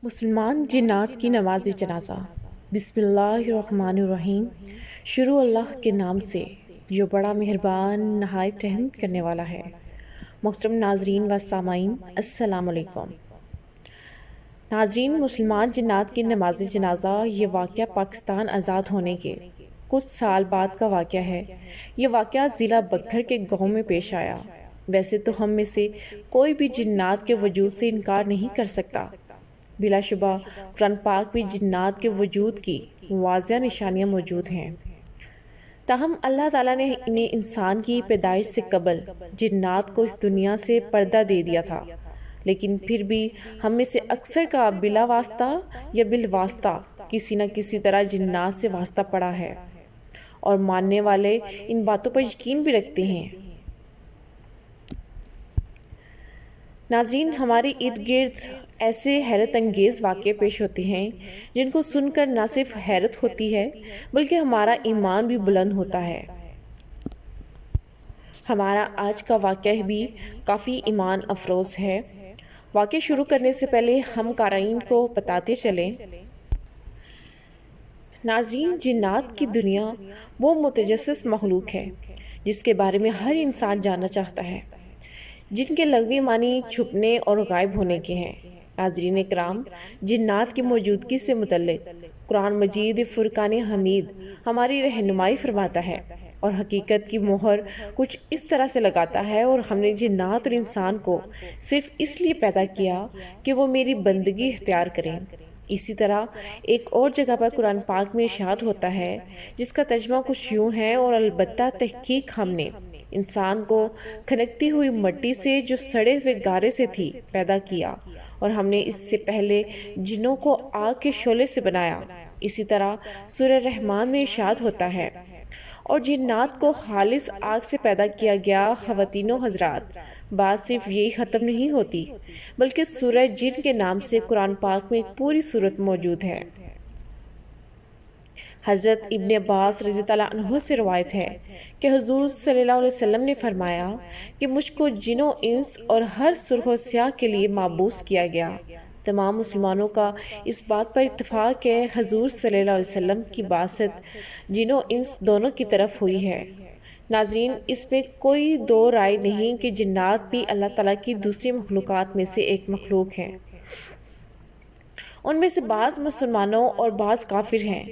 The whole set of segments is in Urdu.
مسلمان جنات کی نماز جنازہ۔ بسم اللہ الرحمن الرحیم۔ شروع اللہ کے نام سے جو بڑا مہربان نہایت رحم کرنے والا ہے۔ محترم ناظرین و سامعین، السلام علیکم۔ ناظرین، مسلمان جنات کی نماز جنازہ یہ واقعہ پاکستان آزاد ہونے کے کچھ سال بعد کا واقعہ ہے۔ یہ واقعہ ضلع بکھر کے گاؤں میں پیش آیا۔ ویسے تو ہم میں سے کوئی بھی جنات کے وجود سے انکار نہیں کر سکتا۔ بلا شبہ قرآن پاک میں جنات کے وجود کی واضح نشانیاں موجود ہیں، تاہم اللہ تعالیٰ نے انہیں انسان کی پیدائش سے قبل جنات کو اس دنیا سے پردہ دے دیا تھا، لیکن پھر بھی ہم میں سے اکثر کا بلا واسطہ یا بالواسطہ کسی نہ کسی طرح جنات سے واسطہ پڑا ہے، اور ماننے والے ان باتوں پر یقین بھی رکھتے ہیں۔ ناظرین، ہمارے ارد گرد ایسے حیرت انگیز واقعے پیش ہوتے ہیں جن کو سن کر نہ صرف حیرت ہوتی ہے بلکہ ہمارا ایمان بھی بلند ہوتا ہے۔ ہمارا آج کا واقعہ بھی کافی ایمان افروز ہے۔ واقعہ شروع کرنے سے پہلے ہم قارئین کو بتاتے چلیں۔ ناظرین، جنات کی دنیا وہ متجسس مخلوق ہے جس کے بارے میں ہر انسان جاننا چاہتا ہے، جن کے لغوی معنی چھپنے اور غائب ہونے کے ہیں۔ ناظرین اکرام، جنات کی موجودگی سے متعلق قرآن مجید فرقان حمید ہماری رہنمائی فرماتا ہے اور حقیقت کی مہر کچھ اس طرح سے لگاتا ہے، اور ہم نے جنات اور انسان کو صرف اس لیے پیدا کیا کہ وہ میری بندگی اختیار کریں۔ اسی طرح ایک اور جگہ پر قرآن پاک میں ارشاد ہوتا ہے، جس کا ترجمہ کچھ یوں ہے: اور البتہ تحقیق ہم نے انسان کو کھنکتی ہوئی مٹی سے جو سڑے ہوئے گارے سے تھی پیدا کیا، اور ہم نے اس سے پہلے جنوں کو آگ کے شعلے سے بنایا۔ اسی طرح سورہ رحمان میں ارشاد ہوتا ہے، اور جنات کو خالص آگ سے پیدا کیا گیا۔ خواتین و حضرات، بات صرف یہی ختم نہیں ہوتی، بلکہ سورہ جن کے نام سے قرآن پاک میں ایک پوری سورت موجود ہے۔ حضرت ابن عباس رضی اللہ عنہ سے روایت ہے کہ حضور صلی اللہ علیہ وسلم نے فرمایا کہ مجھ کو جنوں انس اور ہر سرخ و سیاہ کے لیے مابعوث کیا گیا۔ تمام مسلمانوں کا اس بات پر اتفاق ہے، حضور صلی اللہ علیہ وسلم کی بعثت جنوں انس دونوں کی طرف ہوئی ہے۔ ناظرین، اس میں کوئی دو رائے نہیں کہ جنات بھی اللہ تعالیٰ کی دوسری مخلوقات میں سے ایک مخلوق ہیں۔ ان میں سے بعض مسلمانوں اور بعض کافر ہیں۔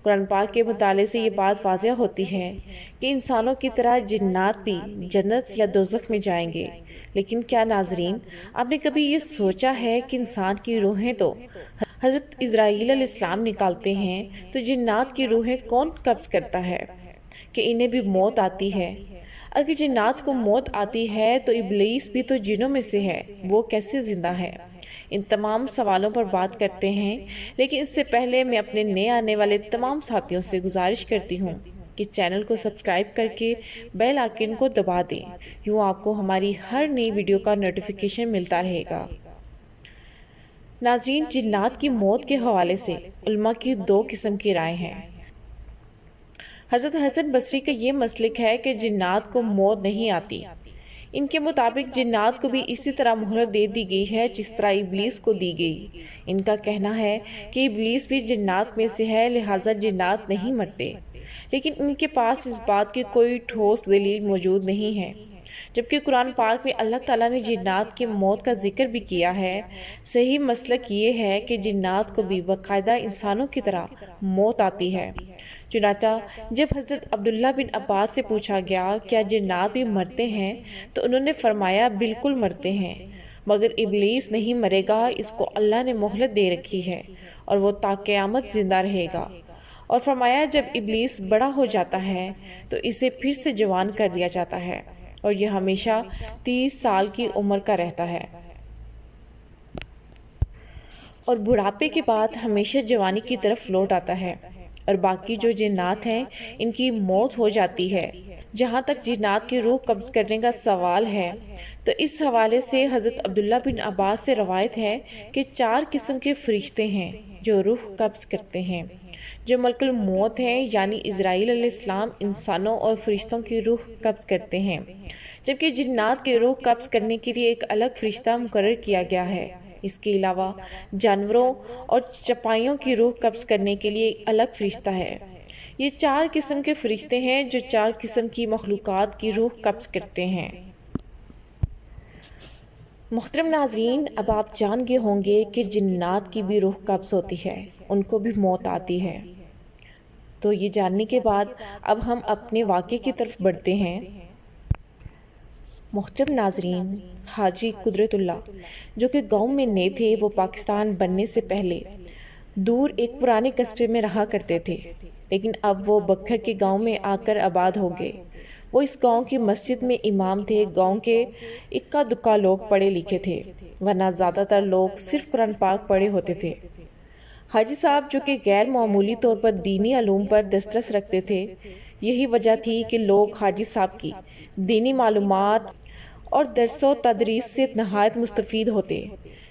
قرآن پاک کے مطالعے سے یہ بات واضح ہوتی ہے کہ انسانوں کی طرح جنات بھی جنت یا دوزخ میں جائیں گے، لیکن کیا ناظرین، آپ نے کبھی یہ سوچا ہے کہ انسان کی روحیں تو حضرت اسرائیل علیہ السلام نکالتے ہیں، تو جنات کی روحیں کون قبض کرتا ہے کہ انہیں بھی موت آتی ہے؟ اگر جنات کو موت آتی ہے تو ابلیس بھی تو جنوں میں سے ہے، وہ کیسے زندہ ہے؟ ان تمام سوالوں پر بات کرتے ہیں، لیکن اس سے پہلے میں اپنے نئے آنے والے تمام ساتھیوں سے گزارش کرتی ہوں کہ چینل کو سبسکرائب کر کے بیل آئیکن کو دبا دیں، یوں آپ کو ہماری ہر نئی ویڈیو کا نوٹیفیکیشن ملتا رہے گا۔ ناظرین، جنات کی موت کے حوالے سے علماء کی دو قسم کی رائے ہیں۔ حضرت حسن بصری کا یہ مسلک ہے کہ جنات کو موت نہیں آتی۔ ان کے مطابق جنات کو بھی اسی طرح مہلت دے دی گئی ہے جس طرح ابلیس کو دی گئی۔ ان کا کہنا ہے کہ ابلیس بھی جنات میں سے ہے، لہٰذا جنات نہیں مرتے، لیکن ان کے پاس اس بات کی کوئی ٹھوس دلیل موجود نہیں ہے، جبکہ قرآن پاک میں اللہ تعالیٰ نے جنات کی موت کا ذکر بھی کیا ہے۔ صحیح مسلک یہ ہے کہ جنات کو بھی باقاعدہ انسانوں کی طرح موت آتی ہے۔ چنانچہ جب حضرت عبداللہ بن عباس سے پوچھا گیا کیا جنات بھی مرتے ہیں، تو انہوں نے فرمایا بالکل مرتے ہیں، مگر ابلیس نہیں مرے گا، اس کو اللہ نے مہلت دے رکھی ہے اور وہ تا قیامت زندہ رہے گا۔ اور فرمایا جب ابلیس بڑا ہو جاتا ہے تو اسے پھر سے جوان کر دیا جاتا ہے، اور یہ ہمیشہ 30 سال کی عمر کا رہتا ہے، اور بڑھاپے کے بعد ہمیشہ جوانی کی طرف لوٹ آتا ہے۔ اور باقی جو جنات ہیں ان کی موت ہو جاتی ہے۔ جہاں تک جنات کی روح قبض کرنے کا سوال ہے، تو اس حوالے سے حضرت عبداللہ بن عباس سے روایت ہے کہ 4 قسم کے فرشتے ہیں جو روح قبض کرتے ہیں، جو ملک الموت ہیں، یعنی اسرائیل علیہ السلام انسانوں اور فرشتوں کی روح قبض کرتے ہیں، جبکہ جنات کی روح قبض کرنے کے لیے ایک الگ فرشتہ مقرر کیا گیا ہے، اس کے علاوہ جانوروں اور چپائیوں کی روح قبض کرنے کے لیے ایک الگ فرشتہ ہے۔ یہ 4 قسم کے فرشتے ہیں جو 4 قسم کی مخلوقات کی روح قبض کرتے ہیں۔ محترم ناظرین، اب آپ جان گئے ہوں گے کہ جنات کی بھی روح قبض ہوتی ہے، ان کو بھی موت آتی ہے۔ تو یہ جاننے کے بعد اب ہم اپنے واقعے کی طرف بڑھتے ہیں۔ محترم ناظرین، حاجی قدرت اللہ جو کہ گاؤں میں نئے تھے، وہ پاکستان بننے سے پہلے دور ایک پرانے قصبے میں رہا کرتے تھے، لیکن اب وہ بکھر کے گاؤں میں آ کر آباد ہو گئے۔ وہ اس گاؤں کی مسجد میں امام تھے۔ گاؤں کے اکا دکا لوگ پڑھے لکھے تھے، ورنہ زیادہ تر لوگ صرف قرآن پاک پڑھے ہوتے تھے۔ حاجی صاحب جو کہ غیر معمولی طور پر دینی علوم پر دسترس رکھتے تھے، یہی وجہ تھی کہ لوگ حاجی صاحب کی دینی معلومات اور درس و تدریس سے نہایت مستفید ہوتے۔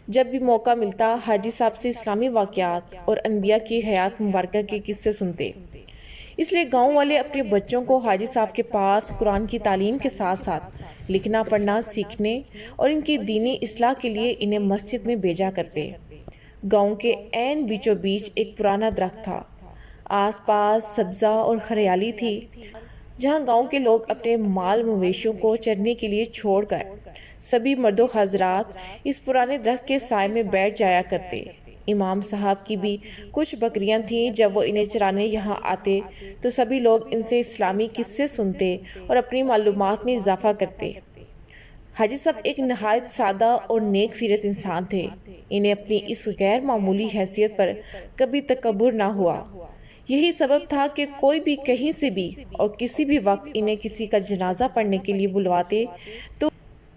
جب بھی موقع ملتا حاجی صاحب سے اسلامی واقعات اور انبیاء کی حیات مبارکہ کے قصے سنتے۔ اس لیے گاؤں والے اپنے بچوں کو حاجی صاحب کے پاس قرآن کی تعلیم کے ساتھ ساتھ لکھنا پڑھنا سیکھنے اور ان کی دینی اصلاح کے لیے انہیں مسجد میں بھیجا کرتے۔ گاؤں کے عین بیچوں بیچ ایک پرانا درخت تھا۔ آس پاس سبزہ اور ہریالی تھی، جہاں گاؤں کے لوگ اپنے مال مویشیوں کو چرنے کے لیے چھوڑ کر سبھی مرد و حضرات اس پرانے درخت کے سائے میں بیٹھ جایا کرتے۔ امام صاحب کی بھی کچھ بکریاں تھیں۔ جب وہ انہیں چرانے یہاں آتے تو سبھی لوگ ان سے اسلامی قصے سنتے اور اپنی معلومات میں اضافہ کرتے۔ حاجی صاحب ایک نہایت سادہ اور نیک سیرت انسان تھے۔ انہیں اپنی اس غیر معمولی حیثیت پر کبھی تکبر نہ ہوا۔ یہی سبب تھا کہ کوئی بھی کہیں سے بھی اور کسی بھی وقت انہیں کسی کا جنازہ پڑھنے کے لیے بلواتے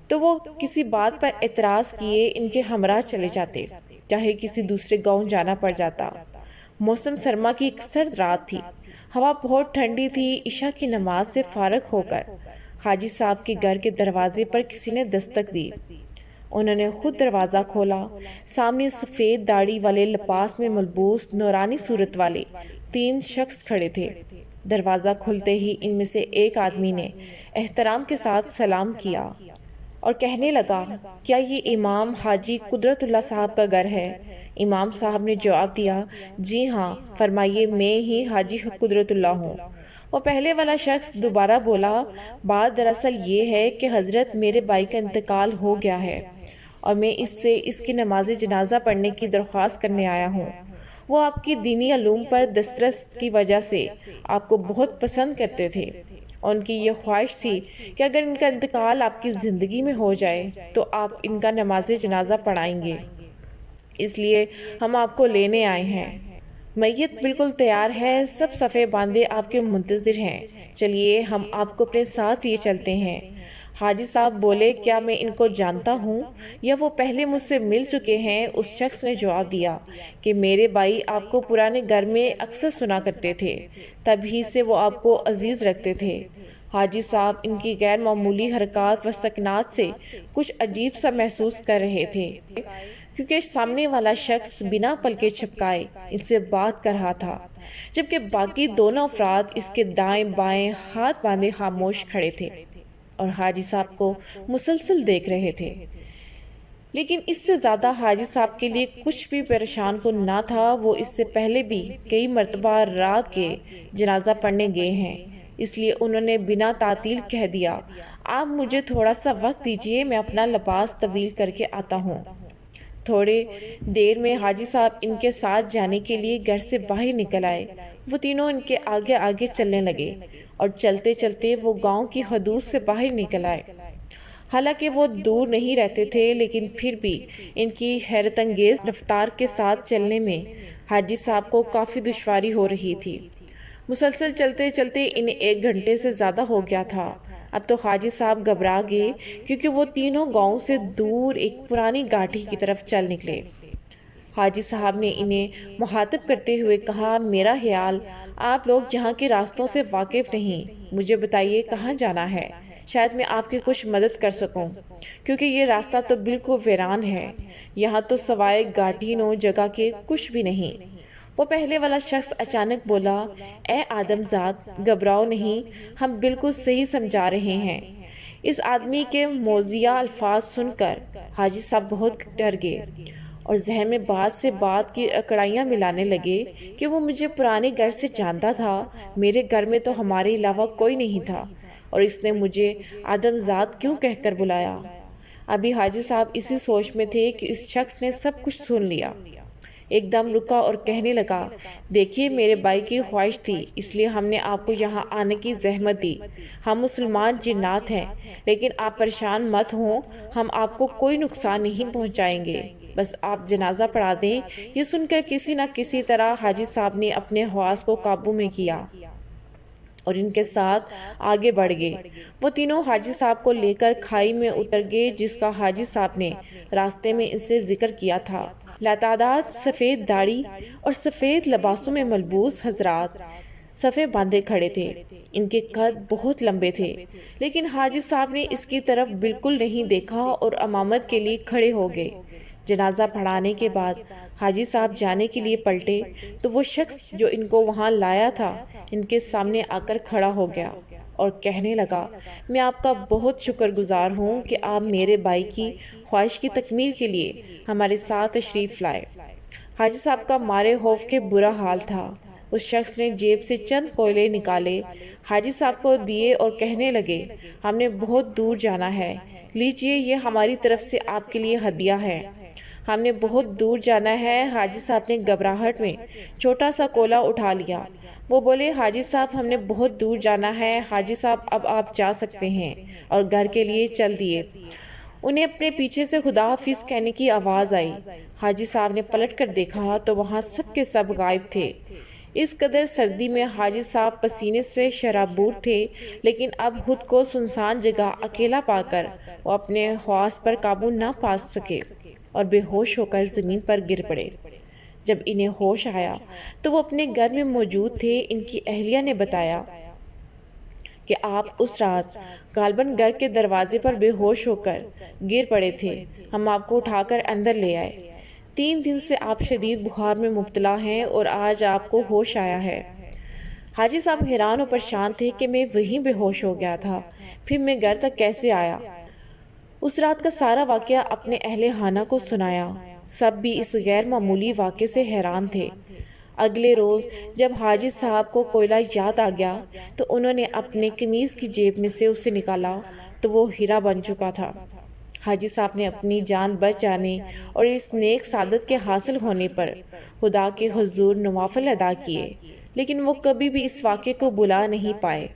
تو وہ کسی بات پر اعتراض کیے ان کے ہمراہ چلے جاتے، چاہے کسی دوسرے گاؤں جانا پڑ جاتا۔ موسم سرما کی ایک سرد رات تھی، ہوا بہت ٹھنڈی تھی۔ عشاء کی نماز سے فارغ ہو کر حاجی صاحب کے گھر کے دروازے پر کسی نے دستک دی۔ انہوں نے خود دروازہ کھولا۔ سامنے سفید داڑھی والے، لباس میں ملبوس، نورانی صورت والے 3 شخص کھڑے تھے۔ دروازہ کھلتے ہی ان میں سے ایک آدمی نے احترام کے ساتھ سلام کیا اور کہنے لگا، کیا یہ امام حاجی قدرت اللہ صاحب کا گھر ہے؟ امام صاحب نے جواب دیا، جی ہاں، فرمائیے، میں ہی حاجی قدرت اللہ ہوں۔ وہ پہلے والا شخص دوبارہ بولا، بات دراصل یہ ہے کہ حضرت میرے بھائی کا انتقال ہو گیا ہے اور میں اس کی نماز جنازہ پڑھنے کی درخواست کرنے آیا ہوں۔ وہ آپ کی دینی علوم پر دسترس کی وجہ سے آپ کو بہت پسند کرتے تھے۔ ان کی یہ خواہش تھی کہ اگر ان کا انتقال آپ کی زندگی میں ہو جائے تو آپ ان کا نماز جنازہ پڑھائیں گے، اس لیے ہم آپ کو لینے آئے ہیں۔ میت بالکل تیار ہے، سب صفے باندھے آپ کے منتظر ہیں، چلیے ہم آپ کو اپنے ساتھ لیے چلتے ہیں۔ حاجی صاحب بولے، کیا میں ان کو جانتا ہوں یا وہ پہلے مجھ سے مل چکے ہیں؟ اس شخص نے جواب دیا کہ میرے بھائی آپ کو پرانے گھر میں اکثر سنا کرتے تھے، تبھی سے وہ آپ کو عزیز رکھتے تھے۔ حاجی صاحب ان کی غیر معمولی حرکات و سکنات سے کچھ عجیب سا محسوس کر رہے تھے، کیونکہ سامنے والا شخص بنا پلکے جھپکائے ان سے بات کر رہا تھا، جبکہ باقی دونوں افراد اس کے دائیں بائیں ہاتھ باندھے خاموش کھڑے تھے اور حاجی صاحب کو مسلسل دیکھ رہے تھے۔ لیکن اس سے زیادہ حاجی صاحب کے لیے کچھ بھی پریشان کن نہ تھا۔ وہ اس سے پہلے بھی کئی مرتبہ رات کے جنازہ پڑھنے گئے ہیں، اس لیے انہوں نے بنا تعطیل کہہ دیا، آپ مجھے تھوڑا سا وقت دیجئے، میں اپنا لباس طویل کر کے آتا ہوں۔ تھوڑے دیر میں حاجی صاحب ان کے ساتھ جانے کے لیے گھر سے باہر نکل آئے۔ وہ تینوں ان کے آگے آگے چلنے لگے اور چلتے چلتے وہ گاؤں کی حدود سے باہر نکل آئے۔ حالانکہ وہ دور نہیں رہتے تھے، لیکن پھر بھی ان کی حیرت انگیز رفتار کے ساتھ چلنے میں حاجی صاحب کو کافی دشواری ہو رہی تھی۔ مسلسل چلتے چلتے انہیں 1 گھنٹے سے زیادہ ہو گیا تھا۔ اب تو حاجی صاحب گھبرا گئے، کیونکہ وہ تینوں گاؤں سے دور ایک پرانی گاٹھی کی طرف چل نکلے۔ حاجی صاحب نے انہیں مخاطب کرتے ہوئے کہا، میرا خیال آپ لوگ یہاں کے راستوں سے واقف نہیں، مجھے بتائیے کہاں جانا ہے، شاید میں آپ کی کچھ مدد کر سکوں، کیونکہ یہ راستہ تو بالکل ویران ہے، یہاں تو سوائے گاٹھی نو جگہ کے کچھ بھی نہیں۔ وہ پہلے والا شخص اچانک بولا، اے آدم زاد، گھبراؤ نہیں، ہم بالکل صحیح سمجھا رہے ہیں۔ اس آدمی کے موذیہ الفاظ سن کر حاجی صاحب بہت ڈر گئے۔ اور ذہن میں بات سے بات کی اکڑائیاں ملانے لگے کہ وہ مجھے پرانے گھر سے جانتا تھا، میرے گھر میں تو ہمارے علاوہ کوئی نہیں تھا، اور اس نے مجھے آدم زاد کیوں کہہ کر بلایا۔ ابھی حاجی صاحب اسی سوچ میں تھے کہ اس شخص نے سب کچھ سن لیا۔ ایک دم رکا اور کہنے لگا، دیکھیے میرے بھائی کی خواہش تھی، اس لیے ہم نے آپ کو یہاں آنے کی زحمت دی۔ ہم مسلمان جنات ہیں، لیکن آپ پریشان مت ہوں، ہم آپ کو کوئی نقصان نہیں پہنچائیں گے، بس آپ جنازہ پڑھا دیں۔ یہ سن کر کسی نہ کسی طرح حاجی صاحب نے اپنے حواس کو قابو میں کیا اور ان کے ساتھ آگے بڑھ گئے۔ وہ تینوں حاجی صاحب کو لے کر کھائی میں اتر گئے جس کا حاجی صاحب نے راستے میں ان سے ذکر کیا تھا۔ لاتعداد سفید داڑھی اور سفید لباسوں میں ملبوس حضرات صفیں باندھے کھڑے تھے۔ ان کے قد بہت لمبے تھے، لیکن حاجی صاحب نے اس کی طرف بالکل نہیں دیکھا اور امامت کے لیے کھڑے ہو گئے۔ جنازہ پڑھانے کے بعد حاجی صاحب جانے کے لیے پلٹے تو وہ شخص جو ان کو وہاں لایا تھا ان کے سامنے آ کر کھڑا ہو گیا اور کہنے لگا، میں آپ کا بہت شکر گزار ہوں کہ آپ میرے بھائی کی خواہش کی تکمیل کے لیے ہمارے ساتھ تشریف لائے۔ حاجی صاحب کا مارے خوف کے برا حال تھا۔ اس شخص نے جیب سے چند کوئلے نکالے، حاجی صاحب کو دیے اور کہنے لگے، ہم نے بہت دور جانا ہے، لیجئے یہ ہماری طرف سے آپ کے لیے ہدیہ ہے۔ ہم نے بہت دور جانا ہے۔ حاجی صاحب نے گھبراہٹ میں چھوٹا سا کولا اٹھا لیا۔ وہ بولے، حاجی صاحب ہم نے بہت دور جانا ہے۔ حاجی صاحب اب آپ جا سکتے ہیں، اور گھر کے لیے چل دیے۔ انہیں اپنے پیچھے سے خدا حافظ کہنے کی آواز آئی۔ حاجی صاحب نے پلٹ کر دیکھا تو وہاں سب کے سب غائب تھے۔ اس قدر سردی میں حاجی صاحب پسینے سے شرابور تھے، لیکن اب خود کو سنسان جگہ اکیلا پا کر وہ اپنے حواس پر قابو نہ پا سکے اور بے ہوش ہو کر زمین پر گر پڑے۔ جب انہیں ہوش آیا تو وہ اپنے گھر میں موجود تھے۔ ان کی اہلیہ نے بتایا کہ آپ اس رات غالباً گھر کے دروازے پر بے ہوش ہو کر گر پڑے تھے، ہم آپ کو اٹھا کر اندر لے آئے۔ 3 دن سے آپ شدید بخار میں مبتلا ہیں اور آج آپ کو ہوش آیا ہے۔ حاجی صاحب حیران و پریشان تھے کہ میں وہیں بے ہوش ہو گیا تھا، پھر میں گھر تک کیسے آیا؟ اس رات کا سارا واقعہ اپنے اہل خانہ کو سنایا۔ سب بھی اس غیر معمولی واقعے سے حیران تھے۔ اگلے روز جب حاجی صاحب کو کوئلہ یاد آ گیا تو انہوں نے اپنے قمیض کی جیب میں سے اسے نکالا تو وہ ہیرا بن چکا تھا۔ حاجی صاحب نے اپنی جان بچ جانے اور اس نیک سعادت کے حاصل ہونے پر خدا کے حضور نوافل ادا کیے، لیکن وہ کبھی بھی اس واقعے کو بھلا نہیں پائے۔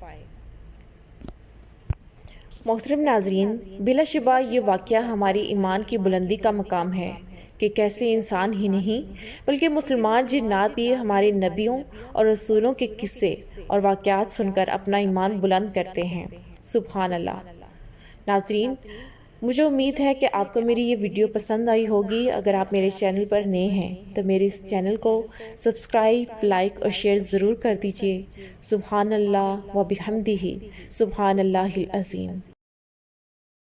محترم ناظرین، بلا شبہ یہ واقعہ ہماری ایمان کی بلندی کا مقام ہے کہ کیسے انسان ہی نہیں بلکہ مسلمان جنات بھی ہمارے نبیوں اور رسولوں کے قصے اور واقعات سن کر اپنا ایمان بلند کرتے ہیں۔ سبحان اللہ۔ ناظرین، مجھے امید ہے کہ آپ کو میری یہ ویڈیو پسند آئی ہوگی۔ اگر آپ میرے چینل پر نئے ہیں تو میرے اس چینل کو سبسکرائب، لائک اور شیئر ضرور کر دیجیے۔ سبحان اللہ و بحمدہ، سبحان اللہ العظیم۔